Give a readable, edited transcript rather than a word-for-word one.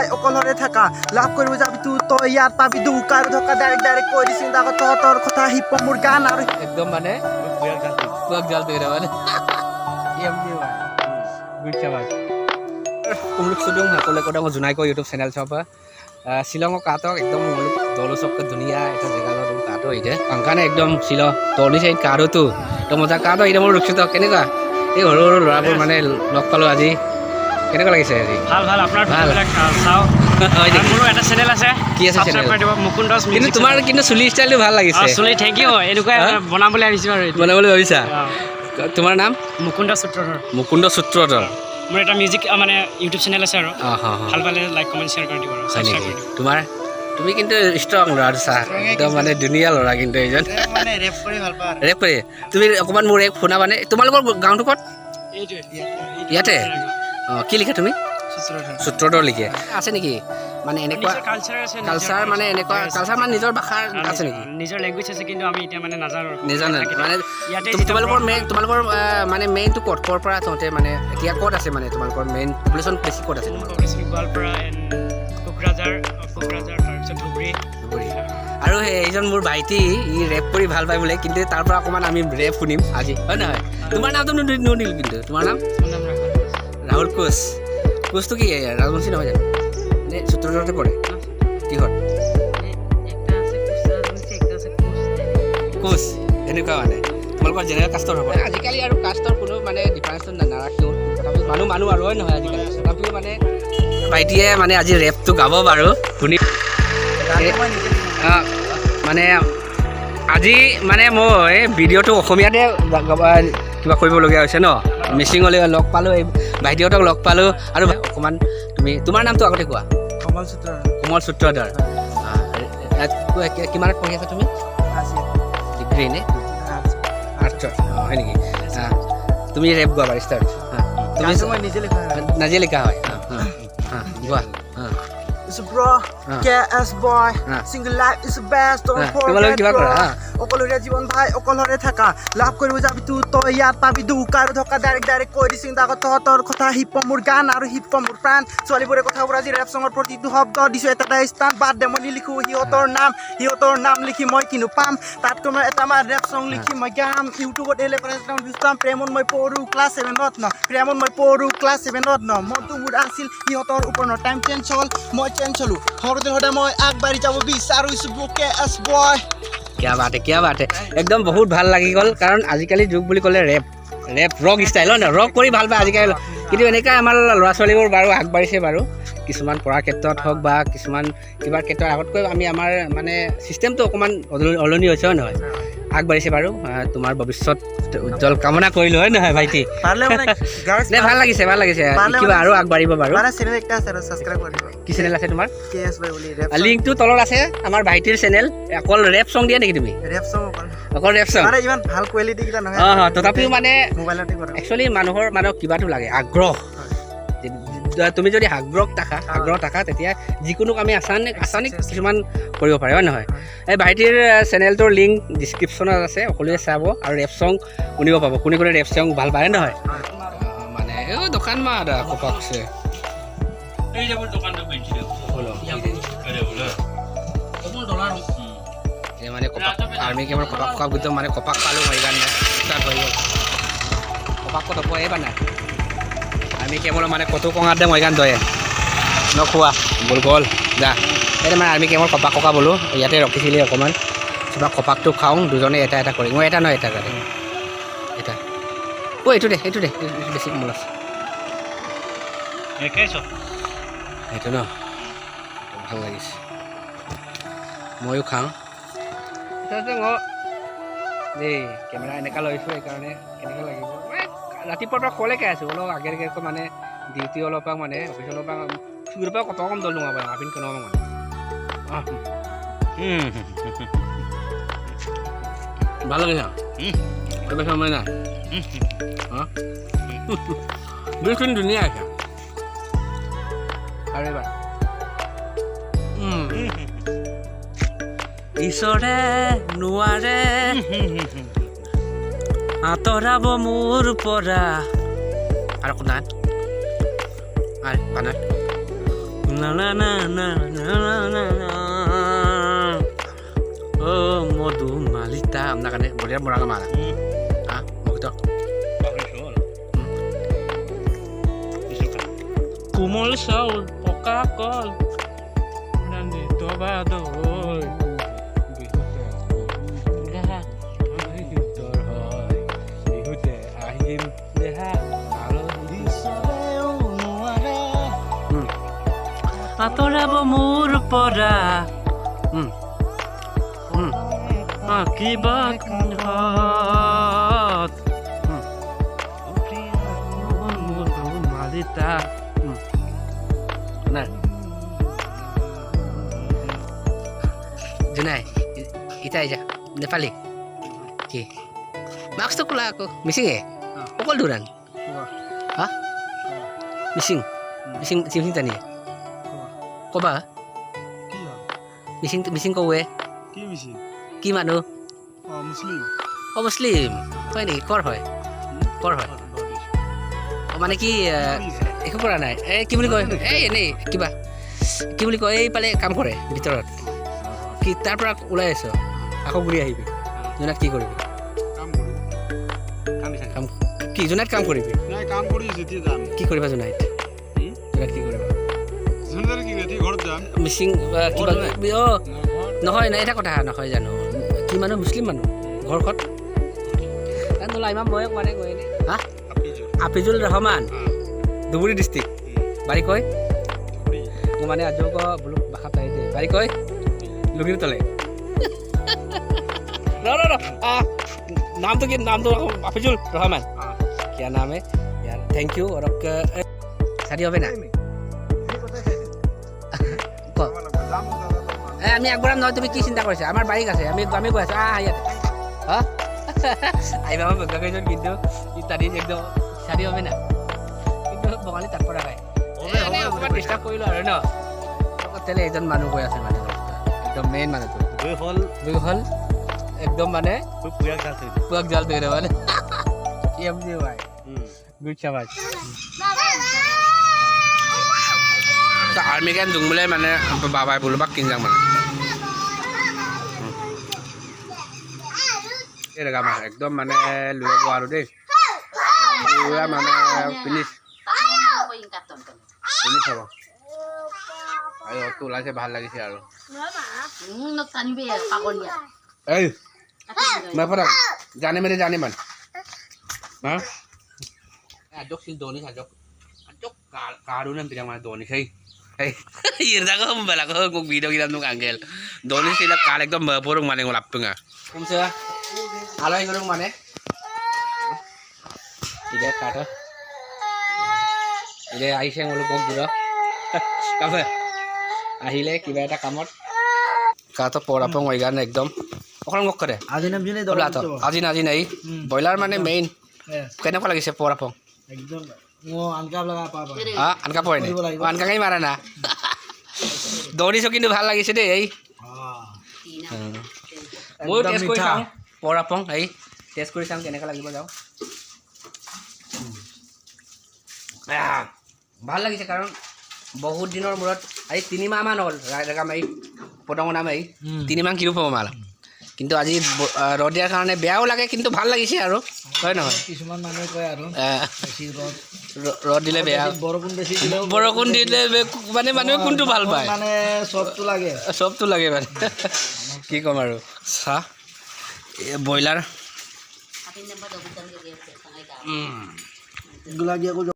ভাই অকলৰে থাকা লাভ কৰিব যাবি তই ইয়াত পাবি দুখ আৰু ধক্কা ডাইৰেক্ট কৈ দিছিল আগত তহঁতৰ কথা হিপ মোৰ গান আৰু একদম মানে পুৱাক জাল তৈরি মানে কুমলুক সুদুং সকলে কথা মই জনাই কওঁ ইউটিউব চেনেল চাব শ্বিলঙৰ কাটক একদম দলো চবকে ধুনীয়া এটা জেগা ল'ম কাটো এতিয়া পাংখানে একদম শ্বিলং দলি চাইড কাটোতো তো মজা কাটো এতিয়া মোৰ ৰক্ষিত কেনেকুৱা এই সৰু সৰু ল'ৰাবোৰ মানে লগ পালোঁ আজি কেনেকুৱা লাগিছে আজি ভাল ভাল আপোনাৰ ভিডিঅ'বিলাক চাওঁ মোৰো এটা চেনেল আছে কি আছে চেনেল মুকুন্দ কিন্তু তোমাৰ কিন্তু চুলি ষ্টাইলটো ভাল লাগিছে চুলি থেংক ইউ এনেকুৱা বনাবলৈ আহিছোঁ আৰু বনাবলৈ ভাবিছা তোমাৰ নাম মুকুন্দ সূত্ৰধৰ মুকুন্দ সূত্ৰধৰ মোৰ এটা মিউজিক মানে ইউটিউব চেনেল আছে আৰু ভাল পালে লাইক কমেণ্ট শ্বেয়াৰ কৰি দিব আৰু ছাবস্ক্ৰাইব কৰি দিব তোমাৰ তুমি কিন্তু ষ্ট্ৰং ল'ৰা চা একদম মানে ধুনীয়া ল'ৰা কিন্তু এইজন মানে ৰেপ কৰি ভাল পাওঁ ৰেপ কৰি তুমি অকণমান মোৰ এক শুনাবানে তোমালোকৰ গাঁৱটো ক'ত ইয়াতে অঁ কি লিখা তুমি সূত্ৰধৰ লিখে আছে নেকি মানে এনেকুৱা কালচাৰ মানে এনেকুৱা কালচাৰ মানে নিজৰ ভাষাৰ আছে নেকি নিজৰ লেংগুৱেজ আছে কিন্তু আমি এতিয়া মানে নাজানো মানে তোমালোকৰ মানে মেইনটো ক'ত ক'ৰ পৰা তহঁতে মানে এতিয়া ক'ত আছে মানে তোমালোকৰ মেইন পপুলেশ্যন বেছি ক'ত আছে গোৱালপাৰা কোকৰাঝাৰ তাৰপিছত ধুবুৰী আৰু এইজন মোৰ ভাইটি ই ৰেপ কৰি ভাল পায় বোলে কিন্তু তাৰ পৰা অকণমান আমি ৰেপ শুনিম আজি হয় নহয় তোমাৰ নামটো নুনিল কিন্তু তোমাৰ নাম ৰাহুল কোচ কোচটো কি ৰাজবংশী নহয় জানো নে সূত্ৰধৰতে পৰে কিহত কোচ এনেকুৱা মানে তোমালোকৰ জেনেৰেল কাষ্টৰ হ'ব আজিকালি আৰু কাষ্টৰ কোনো মানে ডিফাৰেঞ্চটো নাৰাখেও তথাপিও মানুহ আৰু হয় নহয় আজিকালি তথাপিও মানে ভাইটিয়ে মানে আজি ৰেপটো গাব বাৰু শুনি মানে আজি মানে মই ভিডিঅ'টো অসমীয়াতে কিবা কৰিবলগীয়া হৈছে ন মিচিঙলৈ লগ পালোঁ এই ভাইটিহঁতক লগ পালোঁ আৰু অকণমান তুমি তোমাৰ নামটো আগতে কোৱা কোমল সূত্ৰধৰ কিমানত পঢ়ি আছা তুমি ডিগ্ৰী নে আৰ্টছত হয় নেকি তুমি ৰেপ গোৱা বাৰু ষ্টাৰ্ট তুমি নিজে লিখা হয় গোৱা bro KS boy single life is the best don't forget bro অকলৰে জীৱন ভাই অকলৰে থাকা লাভ কৰিব যাবি তই ইয়াত পাবি দুখ আৰু ধক্কা ডাইৰেক্ট কৈ দিছিল আগত তহঁতৰ কথা হিপ মোৰ গান আৰু হিপ মোৰ প্ৰাণ ছোৱালীবোৰে কথাবোৰ আজি ৰেপ চঙৰ প্ৰতিটো শব্দ দিছোঁ এটা স্থান বাদ দে মই নিলিখোঁ সিহঁতৰ নাম লিখি মই কিনো পাম তাতকৈ মই এটা মাৰ ৰেপ চং লিখি মই গাম ইউটিউবত এলে প্ৰেমত মই পঢ়োঁ ক্লাছ 7ত ন মনটো মোৰ আছিল সিহঁতৰ ওপৰত টাইম চেঞ্জ হ'ল মই চেঞ্জ হ'লোঁ সদায় মই আগবাঢ়ি যাব বিচাৰিছোঁ KS boy কিয়া বাত একদম বহুত ভাল লাগি গ'ল কাৰণ আজিকালি যুগ বুলি ক'লে ৰেপ ৰক ষ্টাইল হয় ন ৰক কৰি ভাল পায় আজিকালি কিন্তু এনেকৈ আমাৰ ল'ৰা ছোৱালীবোৰ বাৰু আগবাঢ়িছে বাৰু কিছুমান পঢ়াৰ ক্ষেত্ৰত হওক বা কিছুমান কিবাৰ ক্ষেত্ৰত আগতকৈ আমি আমাৰ মানে ছিষ্টেমটো অকণমান সলনি হৈছে হয় নহয় আগবাঢ়িছে বাৰু তোমাৰ ভৱিষ্যত উজ্জ্বল কামনা কৰিলোঁ হয় নহয় ভাইটি ভাল লাগিছে কিবা আৰু আগবাঢ়িব বাৰু কি চেনেল আছে তোমাৰ লিংকটো তলত আছে আমাৰ ভাইটিৰ চেনেল অকল ৰেপ চং দিয়া নেকি তুমি অকল ৰেপ চং ইমান ভাল কোৱালিটি কিটা নহয় তথাপিও মানে মোবাইলতে কৰা একচুৱেলি মানুহক কিবাটো লাগে আগ্ৰহ তুমি যদি আগ্ৰহ থাকা তেতিয়া যিকোনো আমি আচানিক কিছুমান কৰিব পাৰে হয় নহয় এই ভাইটিৰ চেনেলটোৰ লিংক ডিছক্ৰিপশ্যনত আছে সকলোৱে চাব আৰু ৰেপ চং শুনিব পাব কোনে ৰেপ চং ভাল পায় নহয় মানে দোকান মা কপাকছে মানে আৰ্মি কেমৰ কপাক খোৱা গোটেই মানে কপাক পালোঁ সেইকাৰণে ষ্টাৰ্ট হৈ গ'ল কপাক ক'ত হ'ব এইবাৰ নাই আমি কেৱল মানে কটো কঙাত দে মই গান দয়ে নখোৱা বল গ'ল যা এই মানে আমি কেৱল কপাক ককা বোলো ইয়াতে ৰখিছিলি অকণমান কিবা কপাকটো খাওঁ দুজনে এটা কৰি মই এটা নহয় এটা গাড়ী এটা এইটো দে বেছি কোমল আছে সেইটো ন ভাল লাগিছে ময়ো খাওঁ মই দেই কেমেৰা এনেকুৱা লৈছোঁ সেইকাৰণে কেনেকৈ লাগিব ৰাতিপুৱাৰ পৰা ক'লৈকে আছোঁ অলপ আগে মানে ডিউটি অলপ মানে অফিচৰ পৰা চুৰিৰ পৰা কত কম দল নোমাব আপিন কেনেকুৱা মানে ভাল লাগিছে সময় নাই বিলখন ধুনীয়া আছে আৰু এবাৰ ঈশ্বৰে নোৱাৰে আঁতৰাব মোৰ পৰা আৰু কোনাত না না না না না না না ও মধু মালিতা আপনার কানে বঢ়িয়া মৰাঙা মাৰা হা মগিত কোমল চাউল পকা কল তবা দৈ বিহুতে আহিম দেহা আঁতৰাব মোৰ পৰা কিবা মধু মালিতা নাই Junai, kita aja, Nepali. Oke. Maksud pula aku, missing ya? Pukul duran. Hah? Missing tani. Kau ba? Missing kau eh? Ki manu? মুছলিম Oh Muslim. Kau ini kor hoy. Oh mana ki? Ikut pura nai. Ki buli kau? Ini kiba? Ki buli kau? Pale kaam kore, bitorat. কি তাৰ পৰা ওলাই আছ আকৌ ঘূৰি আহিবি জোনাত কি কৰিবি কাম কি জোনাত কাম কৰিবি কি কৰিবা জোনাত কি কৰিবা মিচিং কিবা অ' নহয় নাই এটা কথা নহয় জানো কি মানুহ মুছলিম মানুহ ঘৰখন নোলা ইমান বয়স মানে গৈ হা আফিজুল ৰহমান ধুবুৰী ডিষ্ট্ৰিক্ট বাৰী কয় মোৰ মানে আজক বোলো ভাষা পাই দে বাৰী কয় लुगिर तले नाम तो अफिजुल रहमान क्या नाम है यार थैंक यू और शादी হবে না আমি একবাৰ নহয় তুমি কি চিন্তা কৰিছা আমাৰ বাৰীক আছে আমি গৈ আছো ইয়াত আহিবা মই গগৈজন কিন্তু ইত্যাদি একদম শাদি হবে না কিন্তু বঙালী তাত পৰা খায় অকণমান ডিষ্টাৰ্ব কৰিলোঁ আৰু ন তেলে এজন মানুহ গৈ আছে মানে একদম মেইন মানে দুই হল একদম মানে পুয়াক জাল তৈরি মানে এমনি ভাই গুড শাবাশ তো আর্মি ক্যাম্প জুংবলে মানে বাবাই বলবাক কিনজাং মানে এই দেখা মানে একদম মানে লৈ যাব আৰু দেই পুৰা মানে ফিনিশ হ'ব আই অত ওলাইছে ভাল লাগিছে আৰু এই मैं पता जाने मेरे जाने मन हाँ आजक सिल दोनी आजक कारू ना बिना मार दोनी सही ये रखा हम बला को कुछ वीडियो की दाम अंगेल दोनी सिला काल एकदम बोरंग माने को लापंगा कौन सा आलो ही करूँ माने इधर काटा इधर आई से हम लोग को बुरा कब আহিলে কিবা এটা কামত কাটো পৰাপং হৈ গান একদম অকল মোক কৰে আজি নাই ব্ৰইলাৰ মানে মেইন কেনেকুৱা লাগিছে পৰাপং একদম আনকাপ লগা পাবা আনকাপ হয় আনকাকেই মাৰা না দৌৰিছোঁ কিন্তু ভাল লাগিছে দেই এই ময়ো টেষ্ট কৰি চাওঁ পৰাপং এই টেষ্ট কৰি চাওঁ কেনেকুৱা লাগিব যাওঁ ভাল লাগিছে কাৰণ বহুত দিনৰ মূৰত আজি 3 মাহমান হ'ল ৰাইডাকাম এই পটঙৰ নাম এই 3 মাহ কিলো পাব মাল কিন্তু আজি ৰ'দ দিয়াৰ কাৰণে বেয়াও লাগে কিন্তু ভাল লাগিছে আৰু হয় নহয় কিছুমান মানুহে কয় আৰু বেছি ৰ'দ দিলে বেয়া বৰষুণ দিলে মানে মানুহে কোনটো ভাল পায় মানে চবটো লাগে মানে কি ক'ম আৰু চাহ ব্ৰইলাৰ